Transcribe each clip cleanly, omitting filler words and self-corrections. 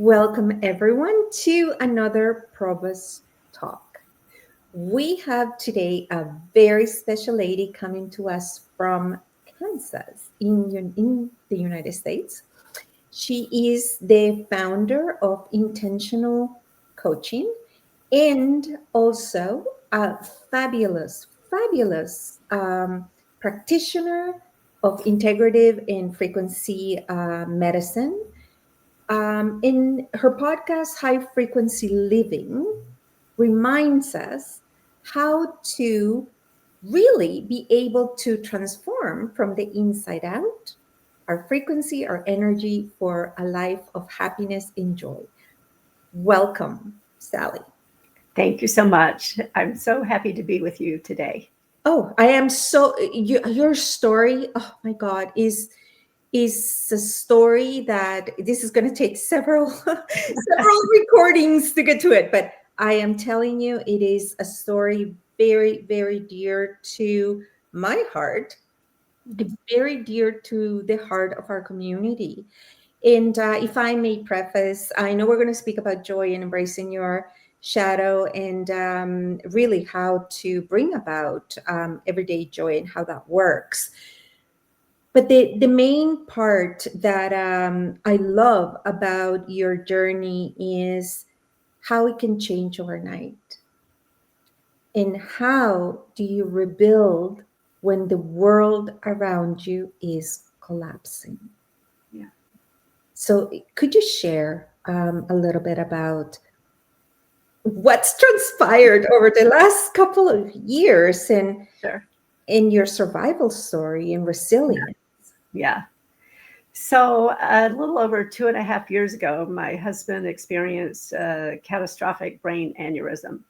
Welcome everyone to another Probus Talk. We have today a very special lady coming to us from Kansas in the United States. She is the founder of Intentional Coaching and also a fabulous practitioner of integrative and frequency medicine. In her podcast, High Frequency Living, reminds us how to really be able to transform from the inside out our frequency, our energy for a life of happiness and joy. Welcome, Sallie. Thank you so much. I'm so happy to be with you today. Oh, I am your story, oh my God, is a story that this is going to take several several recordings to get to it, but I am telling you it is a story very, very dear to my heart, very dear to the heart of our community. And if I may preface, I know we're going to speak about joy and embracing your shadow and really how to bring about everyday joy and how that works. But the main part that I love about your journey is how it can change overnight. And how do you rebuild when the world around you is collapsing? Yeah. So, could you share a little bit about what's transpired over the last couple of years and Sure. in your survival story and resilience? Yeah. So, a little over 2.5 years ago, my husband experienced a catastrophic brain aneurysm,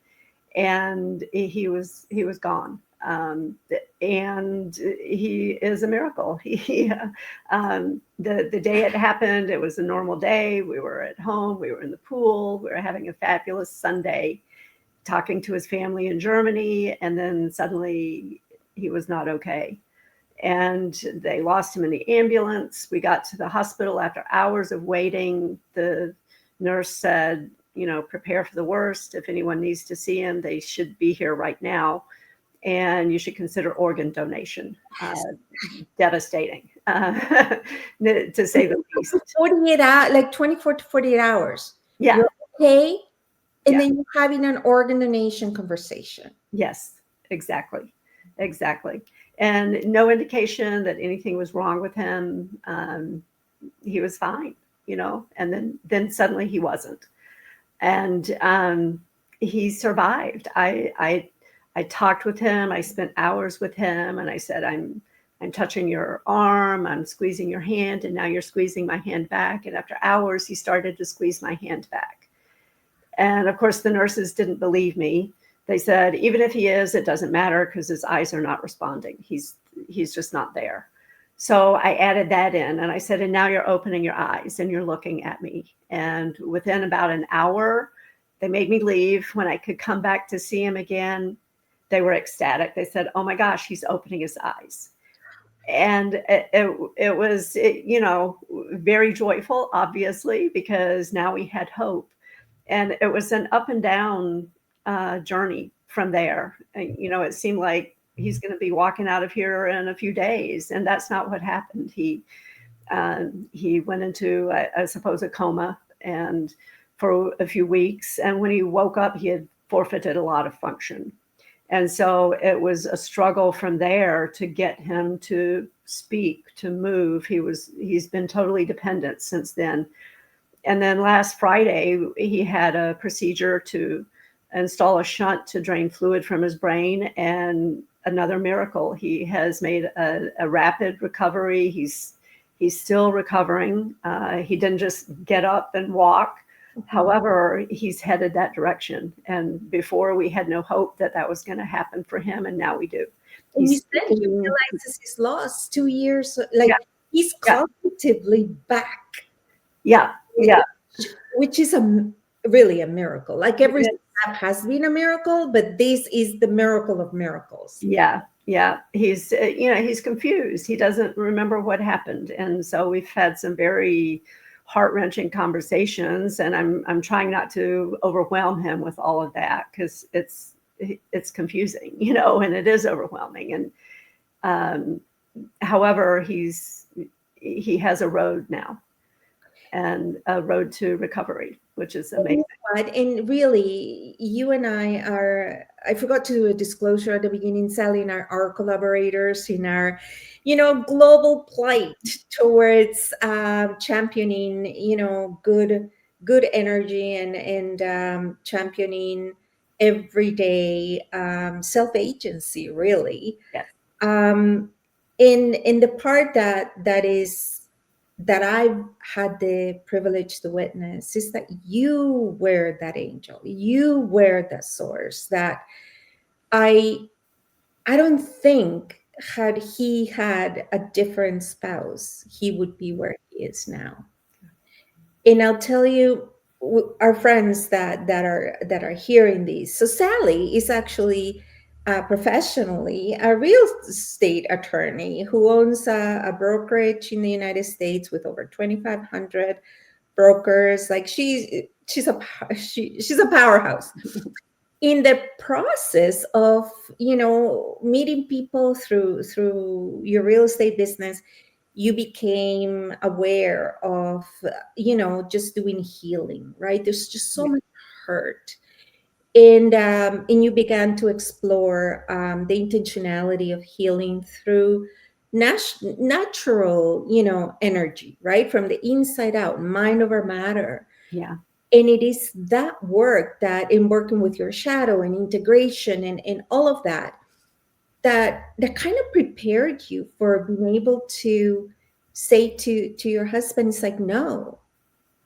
and he was gone. And he is a miracle. The day it happened, it was a normal day. We were at home. We were in the pool. We were having a fabulous Sunday, talking to his family in Germany, and then suddenly he was not okay. And they lost him in the ambulance. We got to the hospital after hours of waiting. The nurse said, prepare for the worst. If anyone needs to see him, they should be here right now. And you should consider organ donation. Devastating, to say the least. 48 hours, like 24 to 48 hours. Yeah. You're okay. And Yeah. then you're having an organ donation conversation. Yes, exactly. Exactly. And no indication that anything was wrong with him. He was fine, and then suddenly he wasn't. And he survived. I talked with him. I spent hours with him, and I said, I'm touching your arm, I'm squeezing your hand, and now you're squeezing my hand back. And after hours, he started to squeeze my hand back. And of course, the nurses didn't believe me. They said, even if he is, it doesn't matter because his eyes are not responding. He's just not there. So I added that in, and I said, and now you're opening your eyes and you're looking at me. And within about an hour, they made me leave. When I could come back to see him again, they were ecstatic. They said, oh my gosh, he's opening his eyes. And it was, very joyful, obviously, because now we had hope. And it was an up and down journey from there. It seemed like he's going to be walking out of here in a few days, and that's not what happened. He went into, I suppose, a coma, and for a few weeks. And when he woke up, he had forfeited a lot of function. And so it was a struggle from there to get him to speak, to move. He's been totally dependent since then. And then last Friday, he had a procedure to install a shunt to drain fluid from his brain, and another miracle. He has made a rapid recovery. He's still recovering. He didn't just get up and walk. However, he's headed that direction. And before, we had no hope that that was going to happen for him, and now we do. And you said he realizes he's lost 2 years, like he's cognitively back. Yeah, yeah. Which is really a miracle. Like every step has been a miracle, but this is the miracle of miracles. Yeah, yeah. He's confused. He doesn't remember what happened. And so we've had some very heart-wrenching conversations, and I'm trying not to overwhelm him with all of that, because it's confusing, and it is overwhelming. And however, he has a road now, and a road to recovery, which is amazing. And really, you and I forgot to do a disclosure at the beginning, Sallie, and our collaborators in our, global plight towards championing, good energy and championing everyday self-agency, really. Yes. In the part that I've had the privilege to witness is that you were that angel, you were the source that I don't think, had he had a different spouse, he would be where he is now. And I'll tell you, our friends that are hearing these. So Sallie is actually professionally a real estate attorney who owns a brokerage in the United States with over 2,500 brokers. Like she's a powerhouse. In the process of meeting people through your real estate business, you became aware of just doing healing, right? There's just so much hurt, and you began to explore the intentionality of healing through natural energy, right, from the inside out, mind over matter. Yeah. And it is that work that, in working with your shadow and integration and all of that kind of prepared you for being able to say to your husband, it's like, no,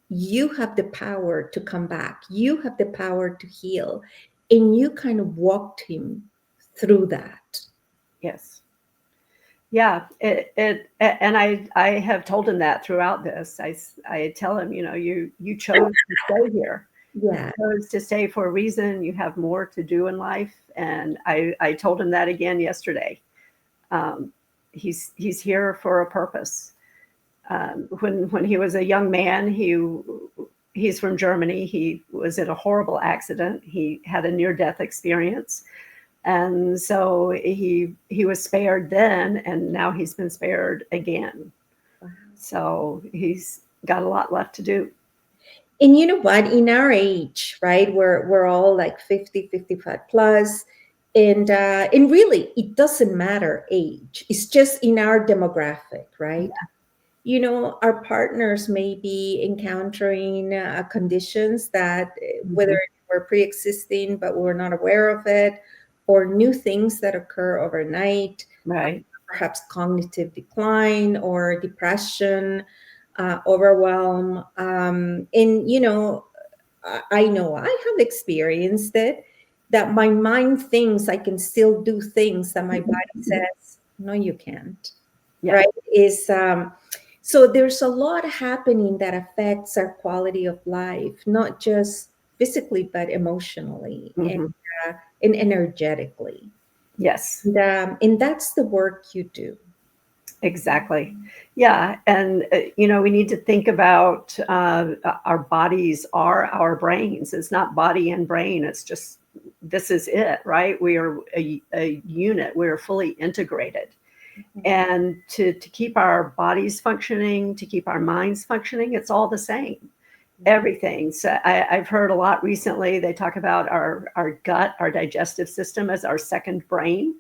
you have the power to come back, you have the power to heal. And you kind of walked him through that. Yes. Yeah, and I have told him that throughout this. I tell him, you chose to stay here. Yeah. You chose to stay for a reason. You have more to do in life, and I told him that again yesterday. He's here for a purpose. When he was a young man, he's from Germany. He was in a horrible accident. He had a near-death experience. And so he was spared then, and now he's been spared again. Wow. So he's got a lot left to do. And you know what? In our age, right, we're all like 50, 55 plus. And really, it doesn't matter age. It's just in our demographic, right? Yeah. Our partners may be encountering conditions that, whether we're pre-existing, but we're not aware of it, or new things that occur overnight, right? Perhaps cognitive decline or depression, overwhelm. And, I know I have experienced it, that my mind thinks I can still do things that my body says, no, you can't. Yeah. Right? So there's a lot happening that affects our quality of life, not just physically, but emotionally and energetically. Yes. And that's the work you do. Exactly. Yeah. And, we need to think about our bodies are our brains. It's not body and brain. It's just, this is it, right? We are a unit. We're fully integrated. And to keep our bodies functioning, to keep our minds functioning, it's all the same. Everything. So I've heard a lot recently, they talk about our gut, our digestive system as our second brain.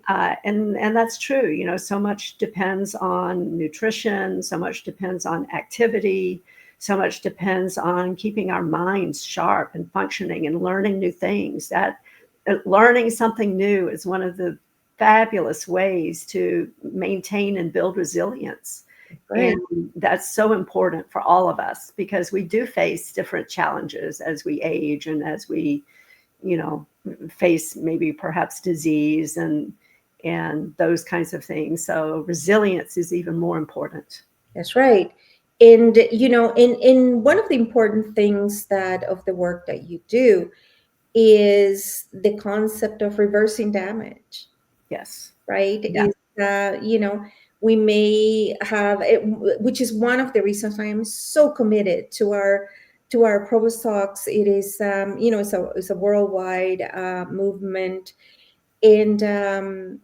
And that's true. So much depends on nutrition, so much depends on activity, so much depends on keeping our minds sharp and functioning and learning new things. That learning something new is one of the fabulous ways to maintain and build resilience. Right. And that's so important for all of us, because we do face different challenges as we age and as we, face maybe perhaps disease and those kinds of things. So resilience is even more important. That's right. And, in one of the important things of the work that you do is the concept of reversing damage. Yes. Right. Yeah. We may have it, which is one of the reasons I am so committed to our Probus talks. It is, it's a worldwide movement, and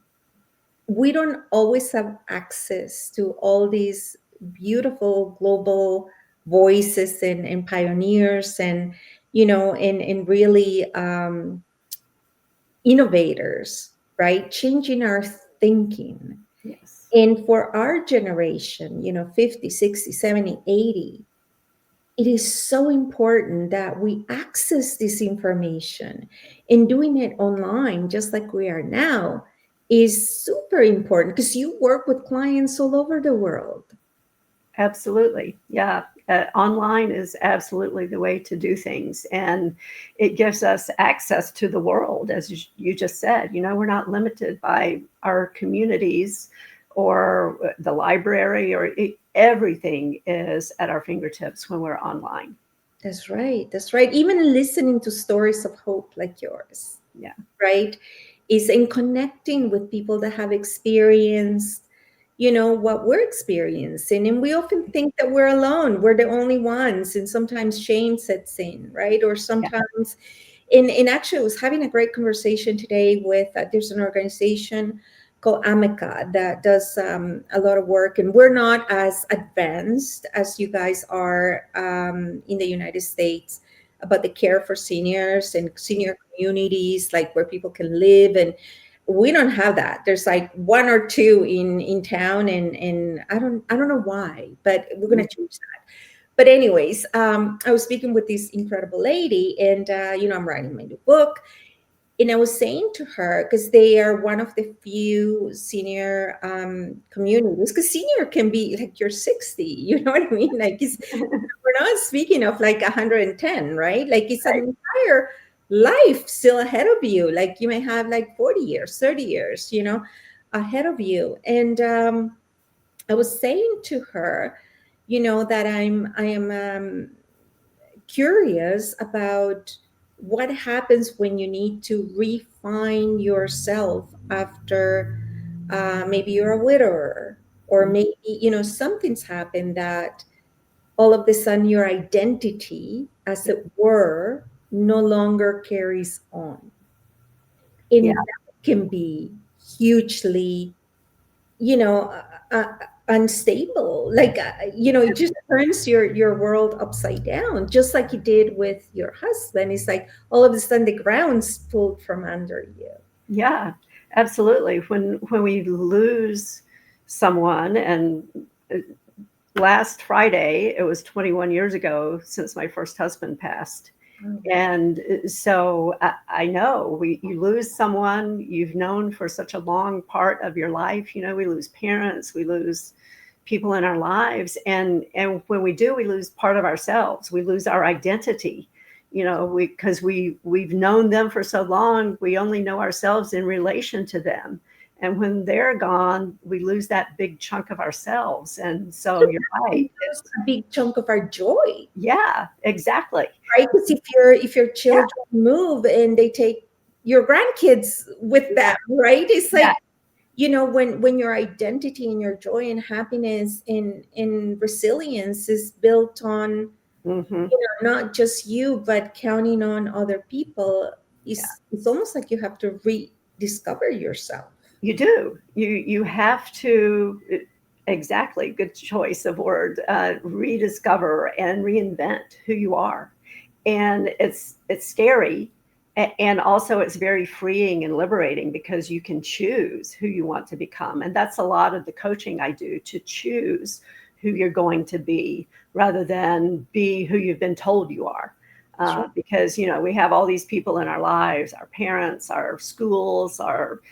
we don't always have access to all these beautiful global voices and pioneers, and and really innovators, right? Changing our thinking. Yes. And for our generation, 50, 60, 70, 80, it is so important that we access this information, and doing it online, just like we are now, is super important because you work with clients all over the world. Absolutely. Yeah. Online is absolutely the way to do things. And it gives us access to the world, as you just said. We're not limited by our communities or the library, everything is at our fingertips when we're online. That's right. That's right. Even listening to stories of hope like yours, Yeah. right, is in connecting with people that have experienced what we're experiencing, and we often think that we're alone, we're the only ones, and sometimes shame sets in, right? Or Yeah. sometimes in actually, I was having a great conversation today with there's an organization called Amica that does a lot of work, and we're not as advanced as you guys are in the United States about the care for seniors and senior communities, like where people can live. And we don't have that. There's like one or two in town, and I don't know why, but we're gonna change that. But anyways, I was speaking with this incredible lady, and I'm writing my new book, and I was saying to her, because they are one of the few senior communities, because senior can be like you're 60, you know what I mean? Like we're not speaking of like 110, right? Like it's Right. an entire life still ahead of you. Like you may have like 40 years, 30 years, ahead of you. And I was saying to her, that I am curious about what happens when you need to refine yourself after maybe you're a widower, or maybe something's happened that all of a sudden your identity, as it were, no longer carries on. Yeah. And that can be hugely, you know, unstable. Like, it just turns your world upside down, just like you did with your husband. It's like all of a sudden the ground's pulled from under you. Yeah, absolutely. When we lose someone, and last Friday, it was 21 years ago since my first husband passed. And so I know you lose someone you've known for such a long part of your life. We lose parents, we lose people in our lives. And when we do, we lose part of ourselves. We lose our identity, because we've known them for so long, we only know ourselves in relation to them. And when they're gone, we lose that big chunk of ourselves. And so you're right. It's a big chunk of our joy, Yeah, exactly. right? Because if your Yeah, children move and they take your grandkids with them, right? It's yeah. like, when your identity and your joy and happiness and resilience is built on Hmm. not just you, but counting on other people, Yeah. it's almost like you have to rediscover yourself. You do. You have to, exactly, good choice of word, rediscover and reinvent who you are. And it's scary, and also it's very freeing and liberating because you can choose who you want to become. And that's a lot of the coaching I do, to choose who you're going to be rather than be who you've been told you are. Sure. Because we have all these people in our lives, our parents, our schools, our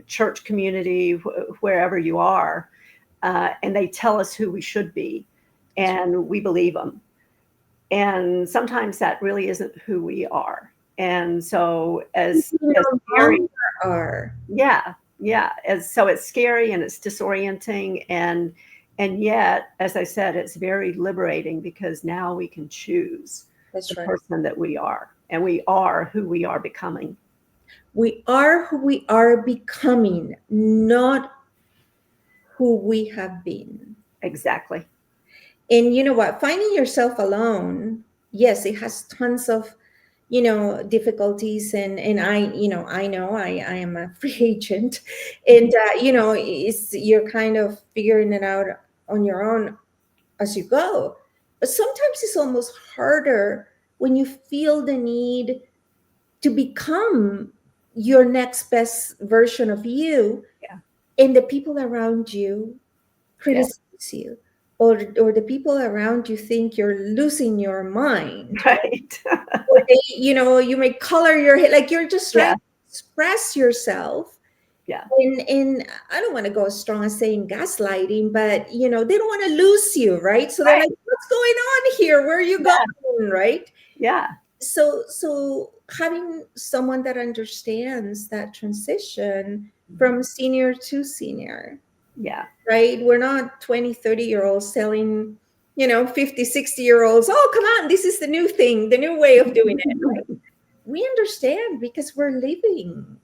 church community, wherever you are, and they tell us who we should be, and we believe them. And sometimes that really isn't who we are. And so as No scary, longer are. yeah, yeah, so it's scary and it's disorienting, and yet, as I said, it's very liberating because now we can choose the That's right. person that we are, and we are who we are becoming. We are who we are becoming, not who we have been. Exactly. And you know what? Finding yourself alone, yes, it has tons of, difficulties. And I know I am a free agent. And, you're kind of figuring it out on your own as you go. But sometimes it's almost harder when you feel the need to become your next best version of you, Yeah. and the people around you Yeah. criticize you, or the people around you think you're losing your mind, Right. or they, you may color your hair, like you're just trying Yeah. to express yourself. Yeah. And I don't want to go as strong as saying gaslighting, but they don't want to lose you, right? So they're Right. like, what's going on here, where are you Yeah. going, right? Yeah. So having someone that understands that transition from senior to senior, Yeah. right? We're not 20, 30-year-olds telling 50, 60-year-olds, oh, come on, this is the new thing, the new way of doing it, right? We understand because we're living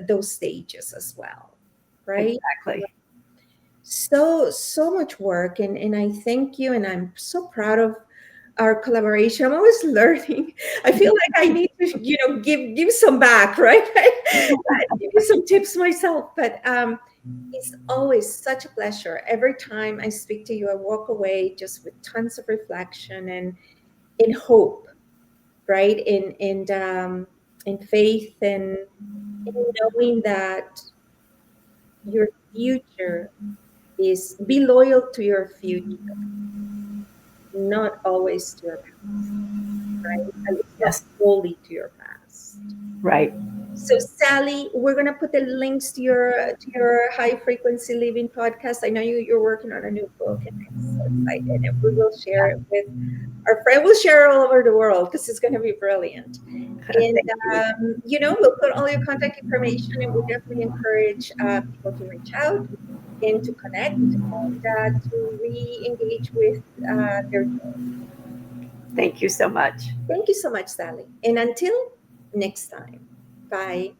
those stages as well, right? Exactly. So much work, and I thank you, and I'm so proud of our collaboration. I'm always learning. I feel like I need to give some back, right? I give you some tips myself, but it's always such a pleasure. Every time I speak to you, I walk away just with tons of reflection and in hope, right? In faith, and in knowing that your future is, be loyal to your future, not always to your past, right? At least not Yes. wholly to your past. Right. So, Sallie, we're gonna put the links to your high frequency living podcast. I know you're working on a new book, and I'm so excited. And we will share it with our friend. We'll share it all over the world because it's gonna be brilliant. And Thank you. we'll put all your contact information, and we definitely encourage people to reach out and to connect, and to re-engage with their joy. Thank you so much. Thank you so much, Sallie. And until next time, bye.